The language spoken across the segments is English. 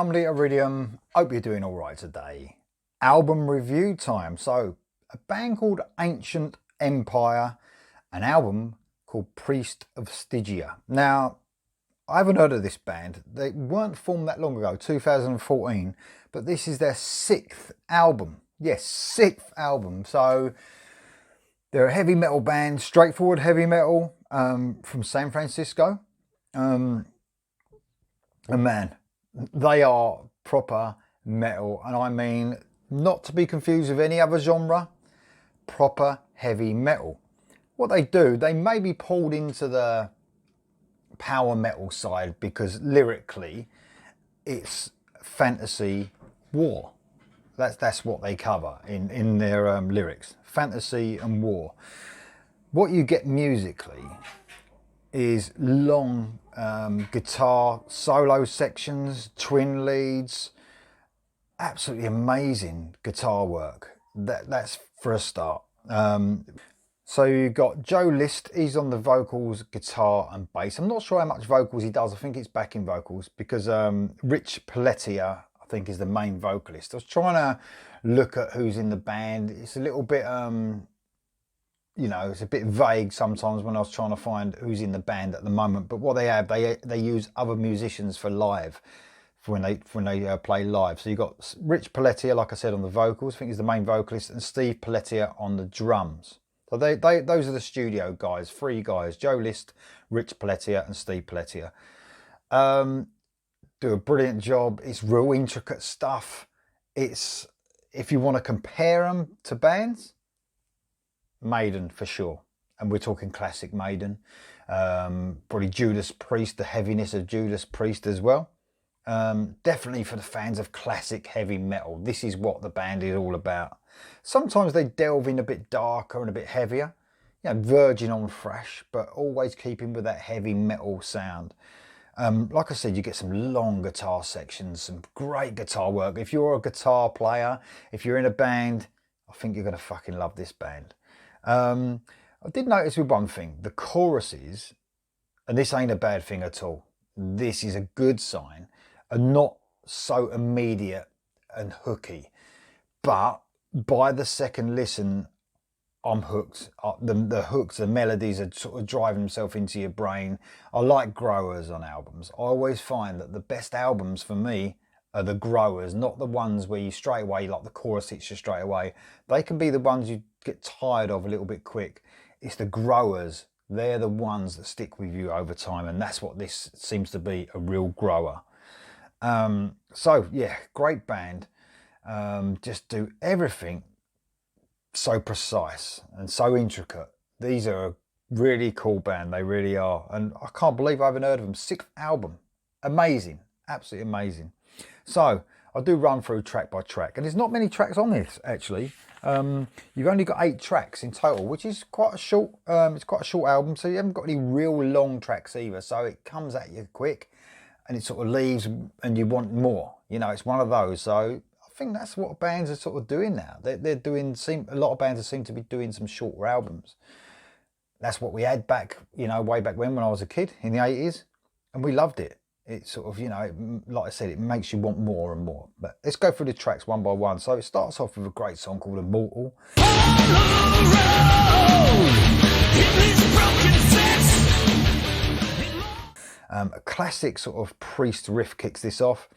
family Iridium, hope you're doing all right today. Album review time. So a band called Ancient Empire, an album called Preist of Stygia. Now I haven't heard of this band. They weren't formed that long ago, 2014, but this is their 6th album. Yes, 6th album. So they're a heavy metal band, straightforward heavy metal, from San Francisco. And man, they are proper metal, and I mean not to be confused with any other genre, proper heavy metal. What they do, they may be pulled into the power metal side because lyrically it's fantasy war. That's what they cover in their lyrics, fantasy and war. What you get musically is long guitar solo sections, twin leads, absolutely amazing guitar work. That's for a start. So you've got Joe List, he's on the vocals, guitar and bass. I'm not sure how much vocals he does, I think it's backing vocals, because Rich Pelletier, I think, is the main vocalist. I was trying to look at who's in the band. It's a little bit you know, it's a bit vague sometimes when I was trying to find who's in the band at the moment. But what they have, they use other musicians for live, for when they play live. So you've got Rich Pelletier, like I said, on the vocals. I think he's the main vocalist, and Steve Pelletier on the drums. So those are the studio guys, 3 guys: Joe List, Rich Pelletier, and Steve Pelletier. Do a brilliant job. It's real intricate stuff. It's, if you want to compare them to bands, Maiden for sure, and we're talking classic Maiden. Probably Judas Priest, the heaviness of Judas Priest as well. Definitely for the fans of classic heavy metal, this is what the band is all about. Sometimes they delve in a bit darker and a bit heavier, you know, verging on thrash, but always keeping with that heavy metal sound. Like I said, you get some long guitar sections, some great guitar work. If you're a guitar player, if you're in a band, I think you're gonna fucking love this band. I did notice with one thing, the choruses, and this ain't a bad thing at all, this is a good sign, are not so immediate and hooky, but by the second listen I'm hooked. The hooks, the melodies are sort of driving themselves into your brain. I like growers on albums. I always find that the best albums for me are the growers, not the ones where you straight away, like the chorus hits you straight away. They can be the ones you get tired of a little bit quick. It's the growers, they're the ones that stick with you over time, and that's what this seems to be, a real grower. So yeah, great band. Just do everything so precise and so intricate. These are a really cool band, they really are, and I can't believe I haven't heard of them. 6th album, amazing, absolutely amazing. So I'll do run through track by track, and there's not many tracks on this actually. You've only got 8 tracks in total, which is quite a short, it's quite a short album, so you haven't got any real long tracks either, so it comes at you quick and it sort of leaves and you want more, you know. It's one of those. So I think that's what bands are sort of doing now. They're doing, a lot of bands seem to be doing some shorter albums. That's what we had back, you know, way back when I was a kid in the 80s, and we loved it. It sort of, you know, like I said, it makes you want more and more. But let's go through the tracks one by one. So it starts off with a great song called Immortal. A classic sort of Priest riff kicks this off.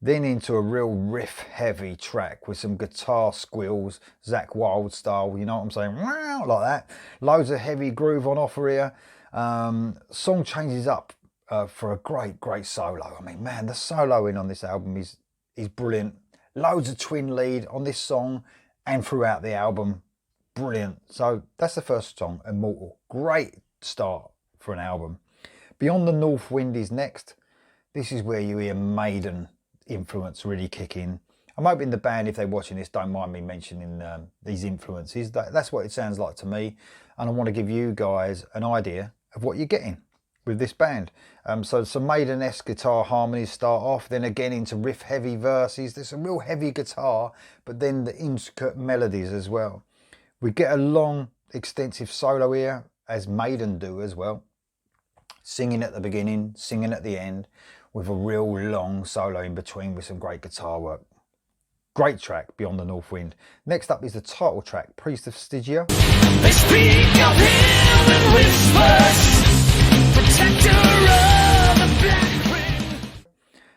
Then into a real riff heavy track with some guitar squeals, Zakk Wylde style, you know what I'm saying? Wow, like that. Loads of heavy groove on offer here. Song changes up for a great solo. I mean, man, the soloing on this album is brilliant. Loads of twin lead on this song and throughout the album. Brilliant. So that's the first song, Immortal. Great start for an album. Beyond the North Wind is next. This is where you hear Maiden influence really kick in. I'm hoping the band, if they're watching this, don't mind me mentioning these influences. That's what it sounds like to me, and I want to give you guys an idea of what you're getting with this band. So some Maiden-esque guitar harmonies start off, then again into riff heavy verses. There's some real heavy guitar, but then the intricate melodies as well. We get a long extensive solo here, as Maiden do as well, singing at the beginning, singing at the end. with a real long solo in between with some great guitar work. Great track, Beyond the North Wind. Next up is the title track, Preist of Stygia. They speak of him in whispers, protector of the Black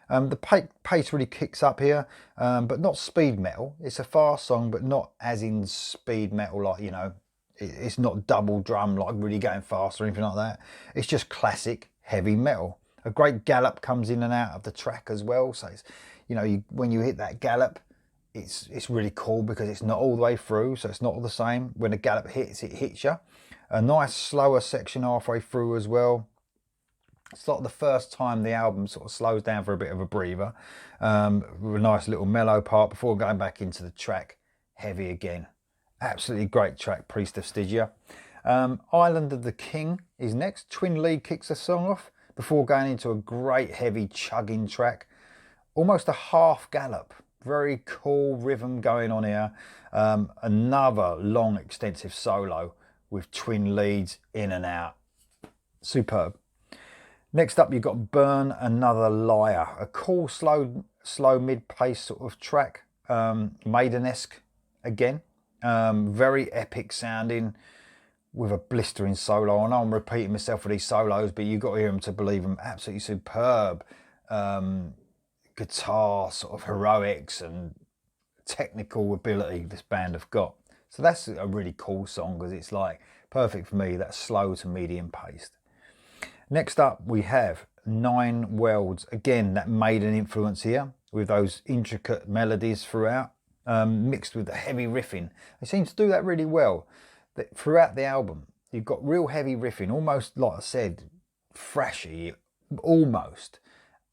Ring. The pace really kicks up here, but not speed metal. It's a fast song, but not as in speed metal, like, you know, it's not double drum, like really going fast or anything like that. It's just classic heavy metal. A great gallop comes in and out of the track as well. So, it's, you know, when you hit that gallop, it's really cool because it's not all the way through, so it's not all the same. When the gallop hits, it hits you. A nice slower section halfway through as well. It's like the first time the album sort of slows down for a bit of a breather, with a nice little mellow part before going back into the track heavy again. Absolutely great track, Preist of Stygia. Island of the King is next. Twin lead kicks the song off before going into a great heavy chugging track. Almost a half gallop. Very cool rhythm going on here. Another long extensive solo with twin leads in and out. Superb. Next up you've got Burn Another Liar. A cool slow mid-pace sort of track. Maiden-esque again. Very epic sounding with a blistering solo. I know I'm repeating myself for these solos, but you've got to hear them to believe them. Absolutely superb. Guitar sort of heroics and technical ability this band have got. So that's a really cool song because it's like perfect for me, that slow to medium paced. Next up we have Nine Worlds. Again, that Maiden influence here with those intricate melodies throughout, mixed with the heavy riffing. They seem to do that really well. Throughout the album, you've got real heavy riffing, almost like I said, thrashy, almost.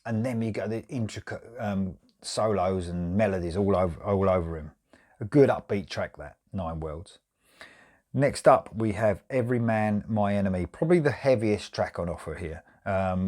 And then you get the intricate solos and melodies all over him. A good upbeat track, that, Nine Worlds. Next up we have Every Man My Enemy, probably the heaviest track on offer here,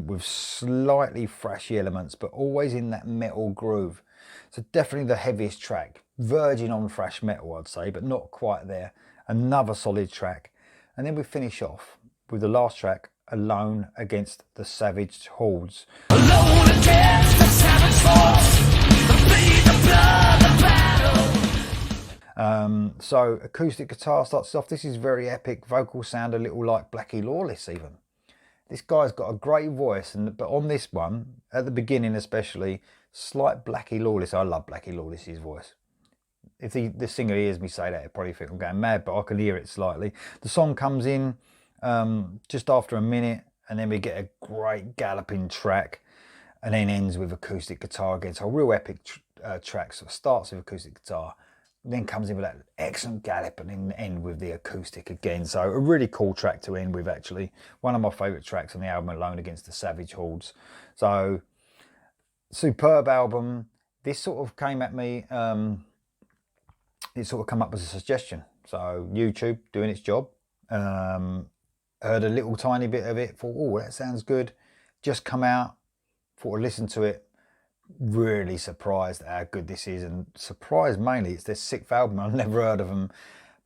with slightly thrashy elements but always in that metal groove. So definitely the heaviest track, verging on thrash metal I'd say, but not quite there. Another solid track. And then we finish off with the last track, Alone Against the Savage Hordes. Alone against the savage force, the blood, the battle. So acoustic guitar starts off. This is very epic. Vocals sound a little like Blackie Lawless even. This guy's got a great voice, but on this one, at the beginning especially, slight Blackie Lawless. I love Blackie Lawless's voice. If the singer hears me say that, he'll probably think I'm going mad, but I can hear it slightly. The song comes in just after a minute, and then we get a great galloping track, and then ends with acoustic guitar again. So a real epic track. So it starts with acoustic guitar, then comes in with that excellent gallop, and then end with the acoustic again. So a really cool track to end with, actually. One of my favourite tracks on the album, Alone Against the Savage Hordes. So superb album. This sort of came at me, it sort of come up as a suggestion. So YouTube doing its job. Heard a little tiny bit of it, thought, oh, that sounds good. Just come out, thought I'd listen to it. Really surprised at how good this is, and surprised mainly it's their 6th album. I've never heard of them,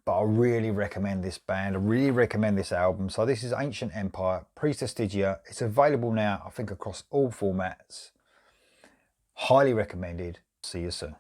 but I really recommend this band. I really recommend this album. So this is Ancient Empire, Preist of Stygia. It's available now, I think, across all formats. Highly recommended. See you soon.